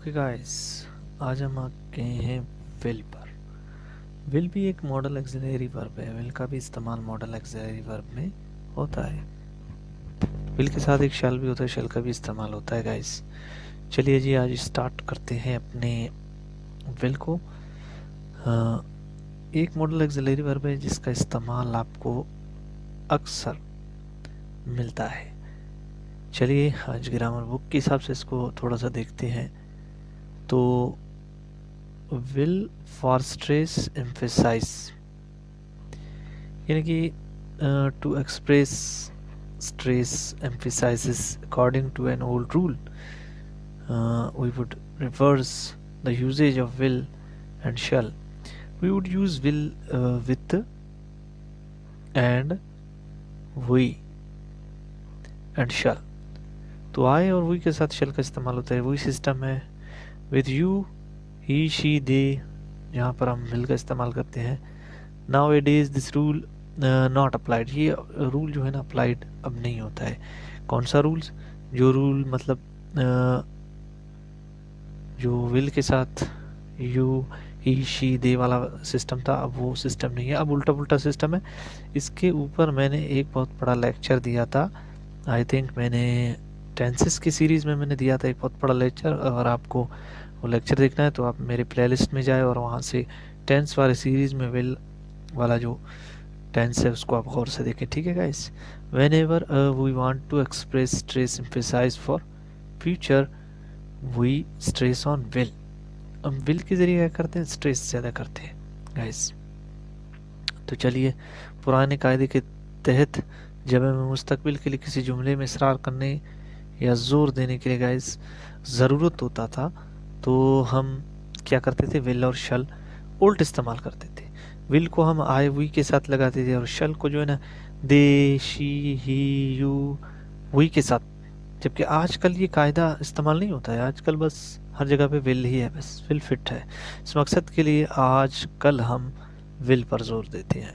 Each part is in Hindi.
ओके गाइस, आज हम आ गए हैं विल पर। विल भी एक मॉडल एक्सिलरी वर्ब है। विल का भी इस्तेमाल मॉडल एक्सिलरी वर्ब में होता है। विल के साथ एक शैल भी होता है, शैल का भी इस्तेमाल होता है गाइस। चलिए जी, आज स्टार्ट करते हैं अपने विल को। एक मॉडल एक्सिलरी वर्ब है जिसका इस्तेमाल आपको अक्सर मिलता है। चलिए आज ग्रामर बुक के हिसाब से इसको थोड़ा सा देखते हैं। तो will for stress emphasize, यानी कि to express stress emphasizes according to an old rule, we would reverse the usage of will and shall. We would use will with and we and shall. तो I और we के साथ shall का इस्तेमाल होता है। वही सिस्टम है with you, he, she, they, जहाँ पर हम will का इस्तेमाल करते हैं। Nowadays this rule not applied, ये रूल जो है ना अप्लाइड अब नहीं होता है। कौन सा रूल्स? जो रूल मतलब जो विल के साथ यू, ही, शी, दे वाला सिस्टम था, अब वो सिस्टम नहीं है, अब उल्टा पुल्टा सिस्टम है। इसके ऊपर मैंने एक बहुत बड़ा लेक्चर दिया था। आई थिंक मैंने टेंसेस की सीरीज़ में मैंने दिया था एक बहुत बड़ा लेक्चर। अगर आपको वो लेक्चर देखना है तो आप मेरे प्लेलिस्ट में जाए और वहाँ से टेंस वाले सीरीज़ में विल वाला जो टेंस है उसको आप गौर से देखें, ठीक है guys. Whenever we want to express stress emphasise for future we stress on will. हम विल के ज़रिए क्या करते हैं? स्ट्रेस ज़्यादा करते हैं गाइस। तो चलिए, पुराने कायदे के तहत जब हमें मुस्तकबिल के लिए किसी जुमले में इसरार करने या ज़ोर देने के लिए गाइस ज़रूरत होता था तो हम क्या करते थे? विल और शल उल्ट इस्तेमाल करते थे। विल को हम आई वी के साथ लगाते थे और शल को जो है ना दे, शी, ही, यू, वी के साथ। जबकि आजकल ये कायदा इस्तेमाल नहीं होता है। आजकल बस हर जगह पे विल ही है, बस विल फिट है। इस मकसद के लिए आजकल हम विल पर जोर देते हैं।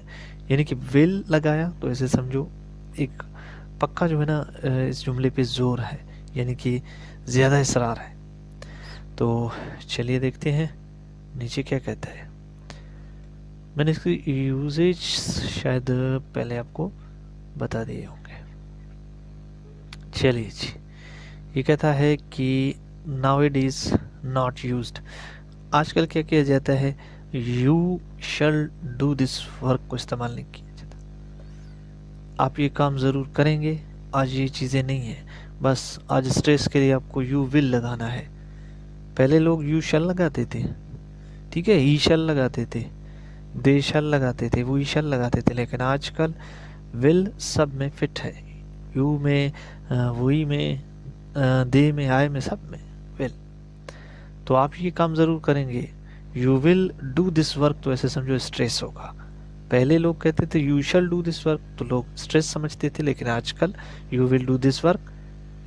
यानी कि विल लगाया तो ऐसे समझो एक पक्का जो है ना इस जुमले पे जोर है, यानी कि ज़्यादा इसरार है। तो चलिए देखते हैं नीचे क्या कहता है। मैंने इसकी यूजेज शायद पहले आपको बता दिए होंगे। चलिए जी, ये कहता है कि nowadays not used, आजकल क्या किया जाता है? you shall do this work को इस्तेमाल नहीं किया जाता। आप ये काम ज़रूर करेंगे, आज ये चीज़ें नहीं है, बस आज स्ट्रेस के लिए आपको you will लगाना है। पहले लोग you shall लगाते थे, ठीक है, he shall लगाते थे, दे शल लगाते थे, वो शल लगाते थे, लेकिन आजकल विल सब में फिट है। यू में, वही में, दे में, आए में, सब में विल। तो आप ये काम ज़रूर करेंगे। You will do this work, तो ऐसे समझो स्ट्रेस होगा। पहले लोग कहते थे you shall do this work, तो लोग स्ट्रेस समझते थे, लेकिन आजकल you will do this work,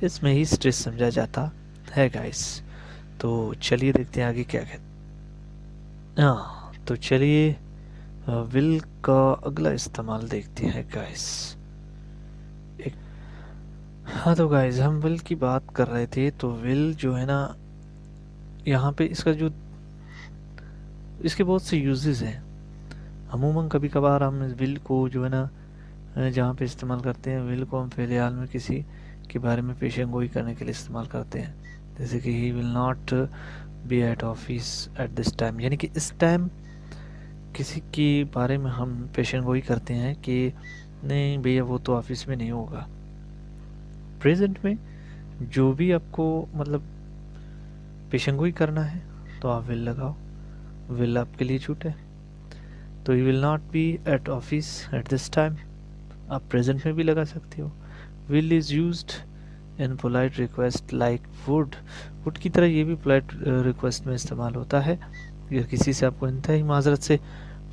इसमें ही स्ट्रेस समझा जाता है गाइस। तो चलिए देखते हैं आगे क्या कहते। हाँ, तो चलिए विल का अगला इस्तेमाल देखते हैं गाइस। हाँ तो गाइस, हम विल की बात कर रहे थे। तो विल जो है ना, यहाँ पे इसका जो इसके बहुत से यूजेस हैं। अमूमन कभी कभार हम इस विल को जो है ना जहाँ पे इस्तेमाल करते हैं, विल को हम फ़िलहाल में किसी के बारे में पेशन गोई करने के लिए इस्तेमाल करते हैं। जैसे कि he will not be at office at this time, यानी कि इस टाइम किसी के बारे में हम पेशन गोई करते हैं कि नहीं भैया वो तो ऑफिस में नहीं होगा। प्रेजेंट में जो भी आपको मतलब पेशन गोई करना है तो आप विल लगाओ, विल आपके लिए छूट है। तो you will not be at office at this time, आप प्रेजेंट में भी लगा सकते हो। Will is used in polite request like would, would की तरह ये भी पोलाइट रिक्वेस्ट में इस्तेमाल होता है। अगर किसी से आपको इंतहाई माजरत से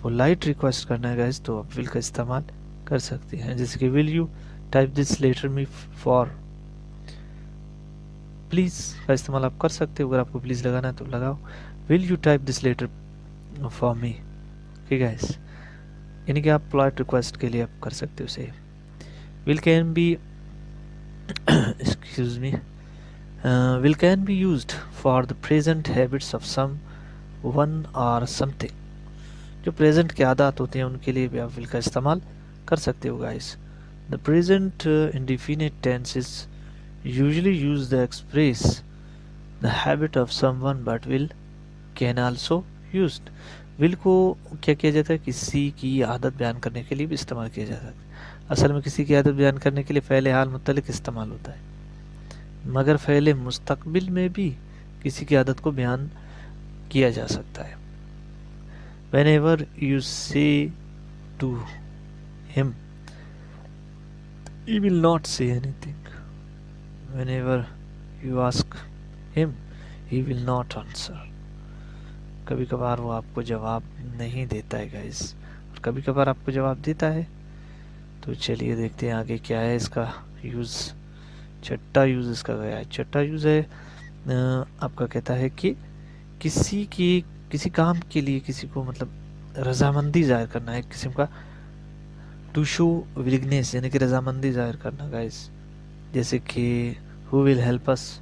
पोलाइट रिक्वेस्ट करना है गाइस, तो आप विल का इस्तेमाल कर सकते हैं। जैसे कि will you type this letter me for, please का इस्तेमाल आप कर सकते हो। अगर आपको प्लीज़ लगाना है तो लगाओ, will you type this letter for me, ठीक है गाइस। यानी कि आप पोलाइट रिक्वेस्ट के लिए आप कर सकते हो उसे। Will can be excuse me will can be used for the present habits of someone और समथिंग। जो प्रेजेंट की आदत होती हैं उनके लिए भी आप विल का इस्तेमाल कर सकते हो guys. The present indefinite tense is usually use the express the habit of someone but will can also used. Will को क्या किया जाता है, किसी की आदत बयान करने के लिए भी इस्तेमाल किया जाता है। असल में किसी की आदत बयान करने के लिए फ़ेल हाल मुतल्लिक इस्तेमाल होता है, मगर फ़ेल मुस्तकबिल में भी किसी की आदत को बयान किया जा सकता है। Whenever you say to him, he will not say anything. Whenever you ask him, he will not answer. कभी कभार वो आपको जवाब नहीं देता है गाइस, और कभी कभार आपको जवाब देता है। तो चलिए देखते हैं आगे क्या है इसका यूज़। छठा यूज़ इसका गया है। छठा यूज़ है आपका कहता है कि किसी काम के लिए किसी को मतलब रजामंदी जाहिर करना है, एक किस्म का टू शो विलिंगनेस, यानी कि रजामंदी जाहिर करना गाइस। जैसे कि हु विल हेल्प अस,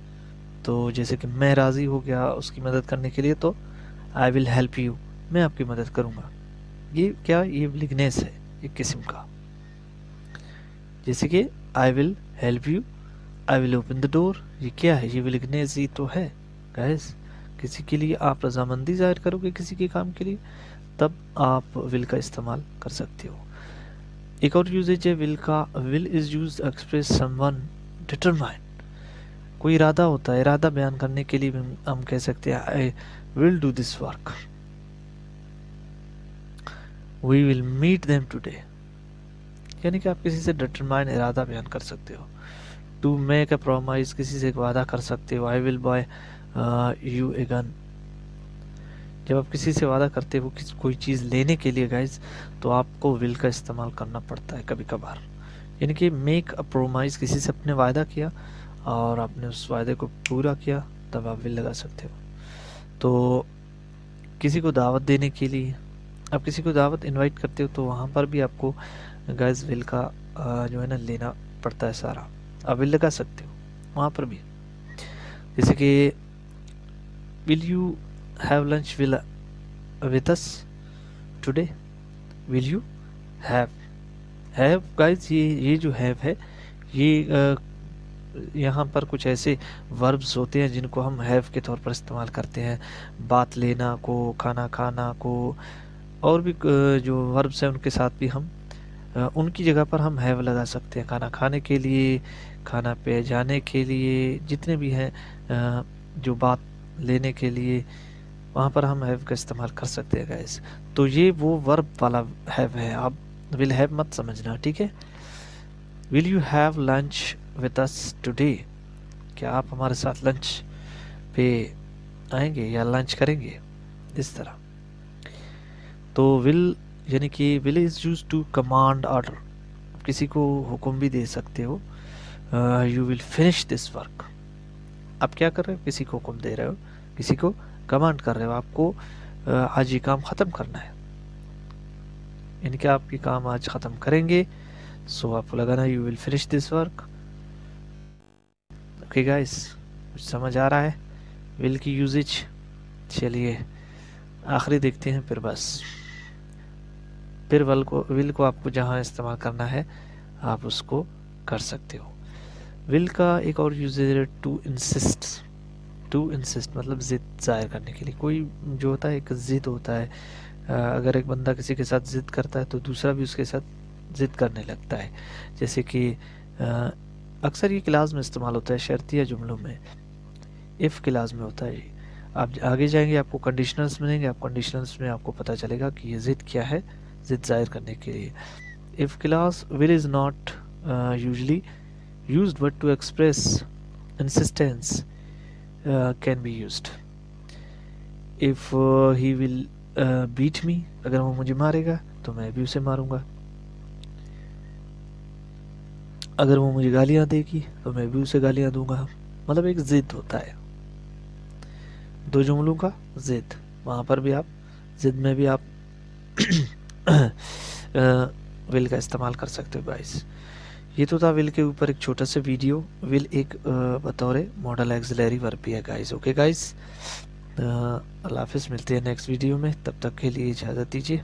तो जैसे कि मैं राज़ी हो गया उसकी मदद करने के लिए, तो आई विल हेल्प यू, मैं आपकी मदद करूँगा। ये क्या, ये विलिंगनेस है एक किस्म का। जैसे कि I will help you, I will open the door, ये क्या है, ये विलिंगनेस ही तो है गाइस। किसी के लिए आप रजामंदी जाहिर करोगे किसी के काम के लिए, तब आप विल का इस्तेमाल कर सकते हो। एक और यूजेज है विल का, will is use express someone determined. कोई इरादा होता है, इरादा बयान करने के लिए हम कह सकते हैं I will do this work, we will meet them today. यानी कि आप किसी से डिटरमाइंड इरादा बयान कर सकते हो। टू मेक अ प्रोमाइज, किसी से एक वादा कर सकते हो, I will buy U a gun. जब आप किसी से वादा करते हो कोई चीज़ लेने के लिए गाइज, तो आपको विल का इस्तेमाल करना पड़ता है कभी कभार। यानी कि मेक अ प्रोमाइज, किसी से अपने वादा किया और आपने उस वादे को पूरा किया, तब आप विल लगा सकते हो। तो किसी को दावत देने के लिए, आप किसी को दावत इनवाइट करते हो, तो वहाँ पर भी आपको गाइज विल का जो है ना लेना पड़ता है सारा, आप विल लगा सकते हो वहाँ पर भी। जैसे कि will you have lunch with us today, will you have guys, ये जो have है, ये यहाँ पर कुछ ऐसे वर्ब्स होते हैं जिनको हम have के तौर पर इस्तेमाल करते हैं, बात लेना को, खाना खाना को, और भी जो वर्ब्स हैं उनके साथ भी हम उनकी जगह पर हम have लगा सकते हैं। खाना खाने के लिए, खाना पे जाने के लिए, जितने भी हैं जो बात लेने के लिए, वहाँ पर हम हैव का इस्तेमाल कर सकते हैं गाइस। तो ये वो वर्ब वाला हैव है, आप विल हैव मत समझना, ठीक है। Will you have lunch with us today, क्या आप हमारे साथ लंच पे आएंगे या लंच करेंगे, इस तरह। तो विल यानी कि will is used to command order, किसी को हुक्म भी दे सकते हो। You will finish this work, आप क्या कर रहे हो, किसी को हुक्म दे रहे हो, किसी को कमांड कर रहे हो, आपको आज ये काम ख़त्म करना है, यानी कि आप ये काम आज ख़त्म करेंगे। सो आपको लगाना you will finish this work. Okay guys, कुछ समझ आ रहा है विल की यूजेज। चलिए आखिरी देखते हैं, फिर बस फिर विल को आपको जहाँ इस्तेमाल करना है आप उसको कर सकते हो। विल का एक और यूजेज है टू इंसिस्ट। टू इंसिस्ट मतलब ज़िद ज़ाहिर करने के लिए। कोई जो होता है एक ज़िद होता है, अगर एक बंदा किसी के साथ ज़िद करता है तो दूसरा भी उसके साथ ज़िद करने लगता है। जैसे कि अक्सर ये क्लास में इस्तेमाल होता है शर्तिया जुमलों में, इफ़ क्लास में होता है। आप आगे जाएंगे आपको कंडीशनल्स मिलेंगे, आप कंडीशनल्स में आपको पता चलेगा कि ये ज़िद क्या है, ज़िद ज़ाहिर करने के लिए। If class will is not usually used but to express insistence can be used. If he will beat me, अगर वो मुझे मारेगा तो मैं भी उसे मारूंगा। अगर वो मुझे गालियां देगी तो मैं भी उसे गालियां दूंगा। मतलब एक जिद होता है, दो जुमलों का जिद। वहाँ पर भी आप जिद में भी आप विल का इस्तेमाल कर सकते हो गाइस। ये तो था विल के ऊपर एक छोटा सा वीडियो। विल एक बतौर मॉडल एक्सिलरी वर्ब भी है गाइस। ओके गाइस, अल्लाह हाफिज़, मिलते हैं नेक्स्ट वीडियो में, तब तक के लिए इजाज़त दीजिए।